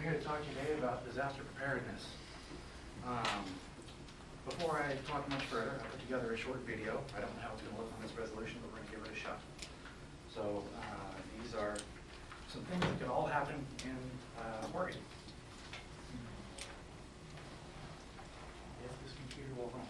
I'm here to talk today about disaster preparedness. Before I talk much further, I put together a short video. I don't know how it's going to look on this resolution, but we're going to give it a shot. So these are some things that can all happen in Oregon. If this computer will run.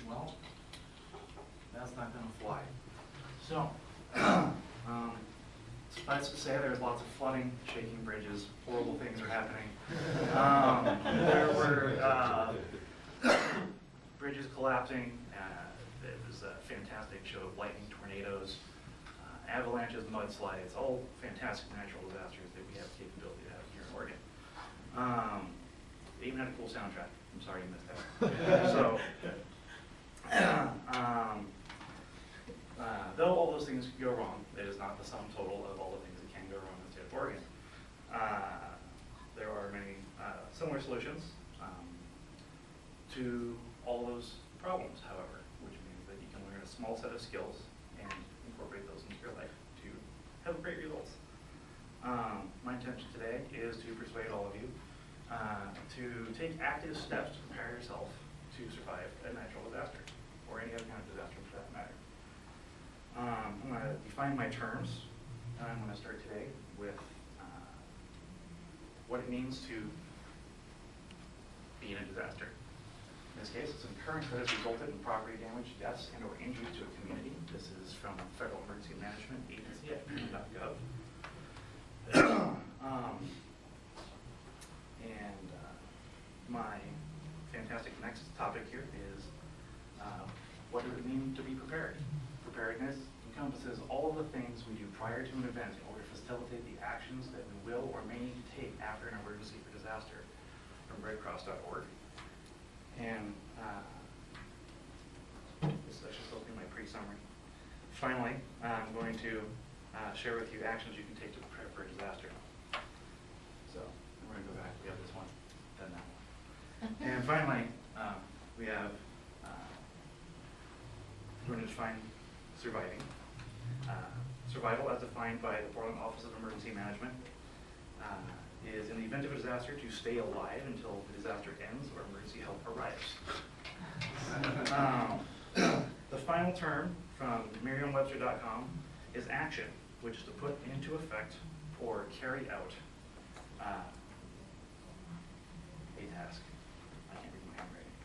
Well, that's not going to fly. So, suffice to say, there's lots of flooding, shaking bridges, horrible things are happening. There were bridges collapsing. It was a fantastic show of lightning, tornadoes, avalanches, mudslides, all fantastic natural disasters that we have the capability to have here in Oregon. They even had a cool soundtrack. I'm sorry you missed that. So. Though all those things go wrong, it is not the sum total of all the things that can go wrong in the state of Oregon. There are many similar solutions to all those problems, however, which means that you can learn a small set of skills and incorporate those into your life to have great results. My intention today is to persuade all of you to take active steps to prepare yourself to survive a natural disaster, or any other kind of disaster for that matter. I'm going to define my terms, and I'm going to start today with what it means to be in a disaster. In this case, it's an occurrence that has resulted in property damage, deaths, and or injuries to a community. This is from the Federal Emergency Management Agency at FEMA.gov. My fantastic next topic here is what does it mean to be prepared? Preparedness encompasses all of the things we do prior to an event in order to facilitate the actions that we will or may need to take after an emergency or disaster, from redcross.org. And this is just opening my pre-summary. Finally, I'm going to share with you actions you can take to prepare for a disaster. So we're going to go back. We have this one, then that one. And finally, we have, we're going to define surviving. Survival, as defined by the Portland Office of Emergency Management, is in the event of a disaster to stay alive until the disaster ends or emergency help arrives. The final term from Merriam-Webster.com is action, which is to put into effect or carry out a task. I can't read my handwriting.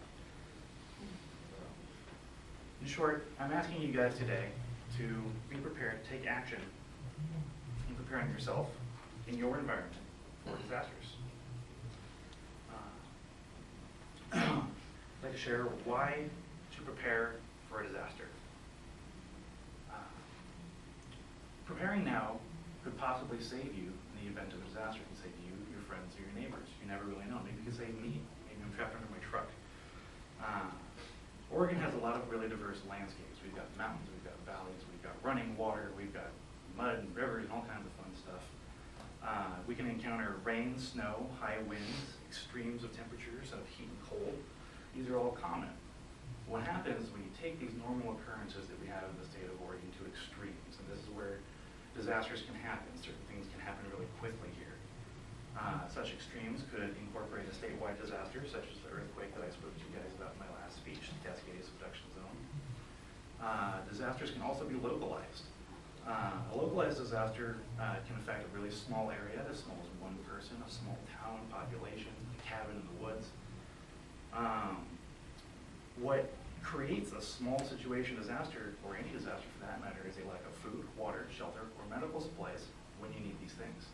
In short, I'm asking you guys today to be prepared to take action in preparing yourself in your environment for disasters. I'd like to share why to prepare for a disaster. Preparing now could possibly save you in the event of a disaster. It can save you, your friends, or your neighbors. You never really know. Maybe it could save me. Maybe I'm trapped under my truck. Oregon has a lot of really diverse landscapes. We've got mountains, we've got valleys, we've got running water, we've got mud and rivers and all kinds of fun stuff. We can encounter rain, snow, high winds, extremes of temperatures, of heat and cold. These are all common. What happens when you take these normal occurrences that we have in the state of Oregon to extremes, and this is where disasters can happen. Certain things can happen really quickly here. Such extremes could incorporate a statewide disaster, such as the earthquake that I spoke to you guys about in my last speech, the Cascade Subduction Zone. Disasters can also be localized. A localized disaster can affect a really small area, as small as one person, a small town population, a cabin in the woods. What creates a small situation disaster, or any disaster for that matter, is a lack of food, water, shelter, or medical supplies when you need these things.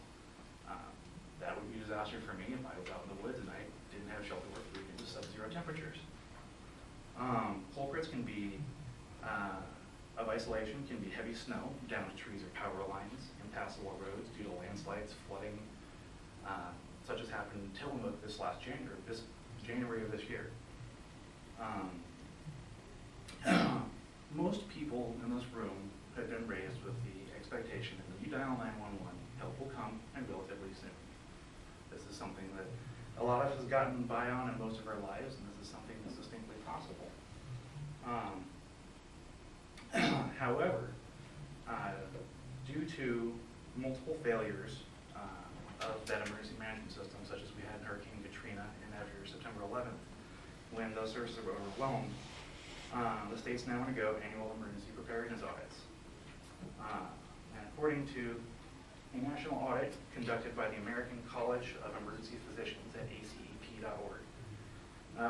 That would be a disaster for me if I was out in the woods and I didn't have shelter or food into sub-zero temperatures. Culprits can be of isolation, can be heavy snow, damaged trees or power lines, impassable roads due to landslides, flooding, such as happened in Tillamook this January of this year. Most people in this room have been raised with the expectation that when you dial 911, help will come and relatively soon. This is something that a lot of us has gotten by on in most of our lives, and this is something that's distinctly possible. However, due to multiple failures of that emergency management system, such as we had in Hurricane Katrina and after September 11th, when those services were overwhelmed, the states now undergo annual emergency preparedness audits. And according to a national audit conducted by the American College of Emergency Physicians at acep.org,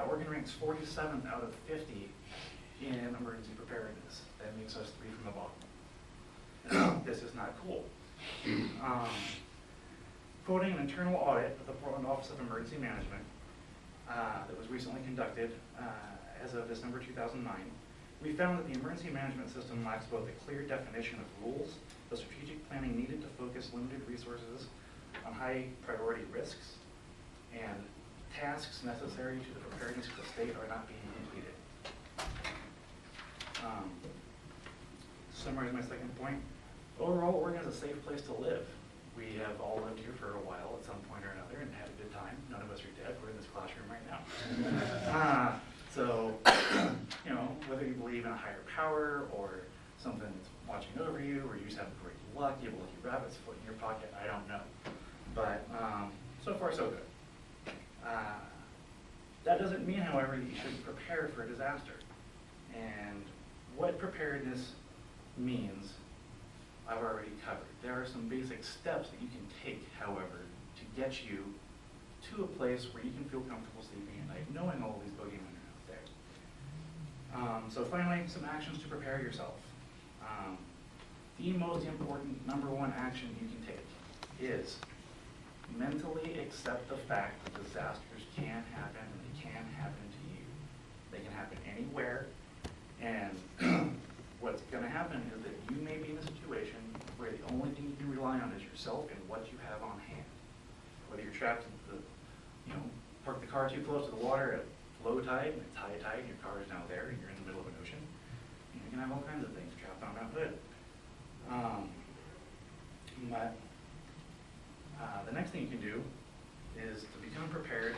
Oregon ranks 47th out of 50 in emergency preparedness. That makes us 3 from the bottom. This is not cool. Quoting an internal audit of the Portland Office of Emergency Management that was recently conducted as of December 2009, we found that the emergency management system lacks both a clear definition of rules, the strategic planning needed to focus limited resources on high priority risks, and tasks necessary to the preparedness of the state are not being completed. Summarize my second point. Overall, Oregon is a safe place to live. We have all lived here for a while at some point or another and had a good time. None of us are dead. We're in this classroom right now. So, you know, whether you believe in a higher power or something that's watching over you, or you just have great luck, you have a lucky rabbit's foot in your pocket, I don't know. But so far, so good. That doesn't mean, however, that you shouldn't prepare for a disaster. And what preparedness means, I've already covered. There are some basic steps that you can take, however, to get you to a place where you can feel comfortable sleeping at night, knowing all of these boogeymen are out there. So finally, some actions to prepare yourself. The most important #1 action you can take is mentally accept the fact that disasters can happen, and they can happen to you. They can happen anywhere, and what's going to happen is that you may be in a situation where the only thing you can rely on is yourself and what you have on hand. Whether you're trapped in the, park the car too close to the water at low tide, and it's high tide, and your car is now there, and you're in the middle of an ocean. You can have all kinds of things trapped on that hood. But the next thing you can do is to become prepared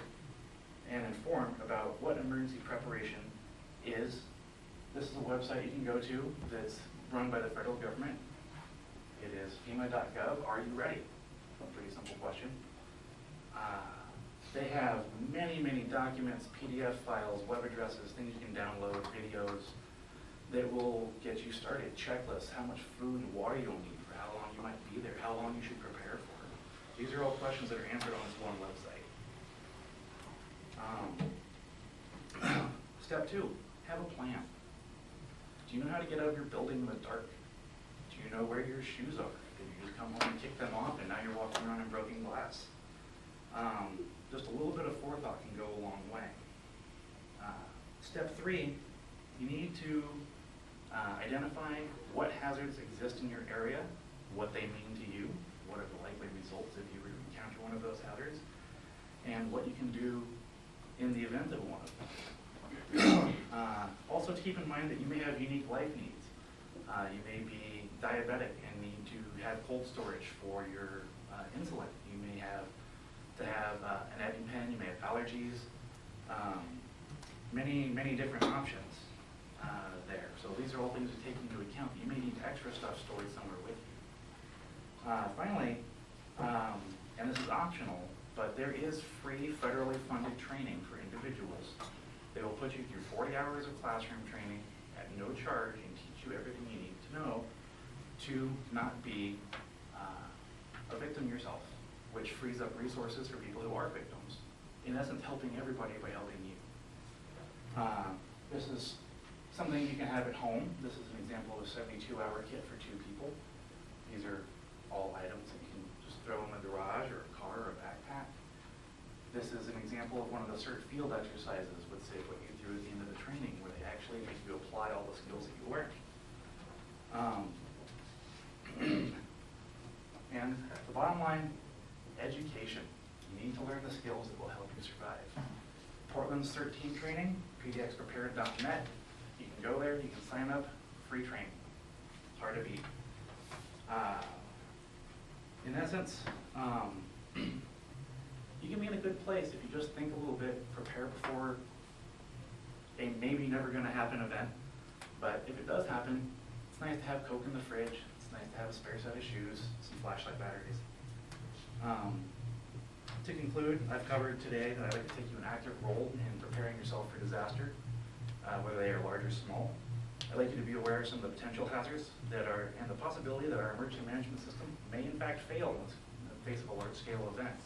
and informed about what emergency preparation is. This is a website you can go to that's run by the federal government. It is FEMA.gov. Are you ready? A pretty simple question. They have many, many documents, PDF files, web addresses, things you can download, videos that will get you started. Checklists, how much food and water you'll need for how long you might be there, how long you should prepare for. These are all questions that are answered on this one website. Step 2, have a plan. Do you know how to get out of your building in the dark? Do you know where your shoes are? Did you just come home and kick them off and now you're walking around in broken glass? Just a little bit of forethought can go a long way. Step 3, you need to identify what hazards exist in your area, what they mean to you, what are the likely results if you encounter one of those hazards, and what you can do in the event of one of them. Also to keep in mind that you may have unique life needs. You may be diabetic and need to have cold storage for your insulin. You may have to have an EpiPen, you may have allergies, many different options there. So these are all things to take into account. You may need extra stuff stored somewhere with you. Finally, and this is optional, but there is free federally funded training for individuals. They will put you through 40 hours of classroom training at no charge and teach you everything you need to know to not be a victim yourself, which frees up resources for people who are victims, in essence helping everybody by helping you. This is something you can have at home. This is an example of a 72-hour kit for 2 people. These are all items that you can just throw in the garage or a car or a backpack. This is an example of one of the CERT field exercises, which they put you through at the end of the training, where they actually make you apply all the skills that you learned. And the bottom line, education. You need to learn the skills that will help you survive. Portland's 13 training, pdxprepared.net. You can go there, you can sign up, free training. It's hard to beat. In essence, you can be in a good place if you just think a little bit, prepare before a maybe never going to happen event. But if it does happen, it's nice to have Coke in the fridge. It's nice to have a spare set of shoes, some flashlight batteries. To conclude, I've covered today that I'd like to take you an active role in preparing yourself for disaster, whether they are large or small. I'd like you to be aware of some of the potential hazards that are, and the possibility that our emergency management system may in fact fail in the face of a large-scale event.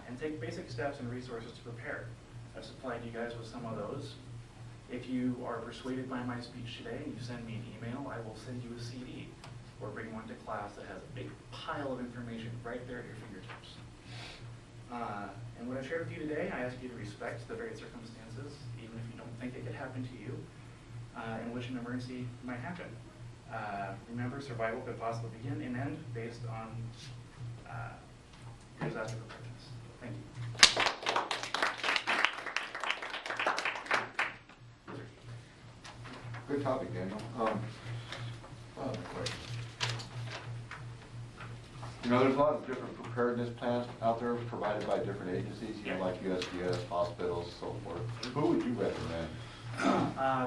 And take basic steps and resources to prepare. I've supplied you guys with some of those. If you are persuaded by my speech today and you send me an email, I will send you a CD or bring one to class that has a big pile of information right there at your fingertips. And what I've shared with you today, I ask you to respect the various circumstances, even if you don't think it could happen to you, in which an emergency might happen. Remember, survival could possibly begin and end based on disaster preparedness. Thank you. Good topic, Daniel. Question. You know, there's a lot of different preparedness plans out there provided by different agencies, you know, like USGS, hospitals, so forth. Who would you recommend?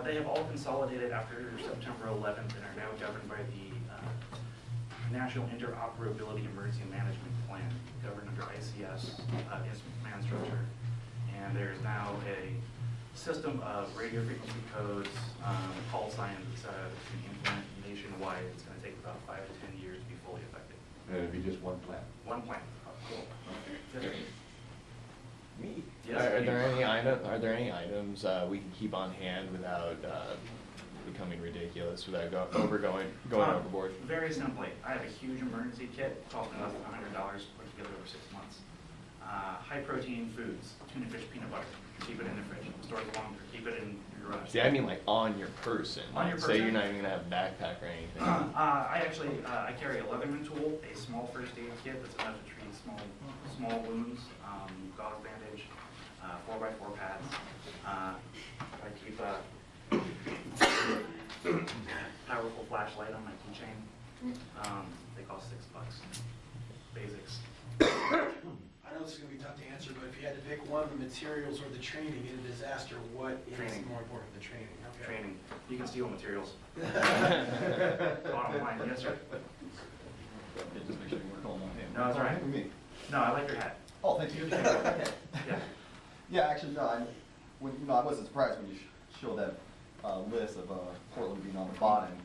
They have all consolidated after September 11th and are now governed by the National Interoperability Emergency Management Plan, governed under ICS, Instrument Command Structure. And there's now a system of radio frequency codes, call signs, etc. that's being implemented nationwide. It's going to take about 5 to 10 years to be fully effective. And it'd be just one plan. One plan. Cool. Yes, sir. Me? Yes, Are me. there any items we can keep on hand without becoming ridiculous, without going overboard? Very simply, I have a huge emergency kit costing less than $100 put together over 6 months. High protein foods, tuna fish, peanut butter. Keep it in the fridge. Store it longer. Keep it in your garage. See, I mean like on your person. On your Say person? you're not even gonna have a backpack or anything. I carry a Leatherman tool, a small first aid kit that's enough to treat small wounds, gauze bandage, 4x4 pads. I keep a powerful flashlight on my keychain. They cost $6. Basics. I know this is going to be tough to answer, but if you had to pick one, the materials or the training in a disaster, what is Training. more important, the training? Okay. Training. You can steal materials. Bottom line, yes, sir. Just make sure you work all my hand. No, it's all right. With me. No, I like your hat. Oh, thank you. Yeah. Yeah, actually, no, I wasn't surprised when you showed that list of Portland being on the bottom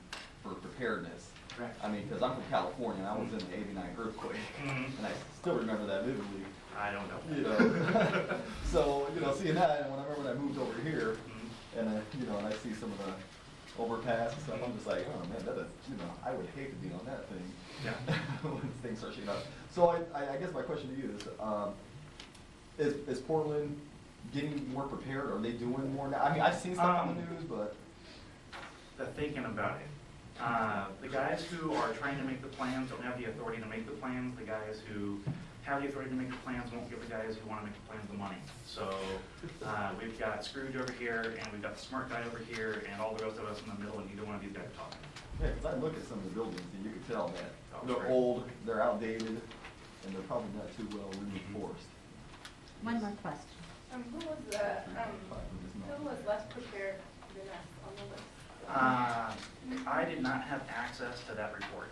for preparedness. Right. I mean, because I'm from California, and I was in the '89 earthquake, Mhm. and I still remember that vividly. I don't know. You know, so seeing that, and when I moved over here, Mhm. and and I see some of the overpass and stuff, I'm just like, oh man, I would hate to be on that thing. Yeah. When things start shaking up. So I guess my question to you is Portland getting more prepared? Are they doing more now? I mean, I've seen stuff on the news, but The thinking about it. The guys who are trying to make the plans don't have the authority to make the plans. The guys who have the authority to make the plans won't give the guys who want to make the plans the money. So we've got Scrooge over here, and we've got the smart guy over here, and all the rest of us in the middle, and neither one of these guys are talking. yeah, because I look at some of the buildings and you can tell that Oh, they're sure. old, they're outdated, and they're probably not too well reinforced. One more question. Who was less prepared than us on the list? I did not have access to that report.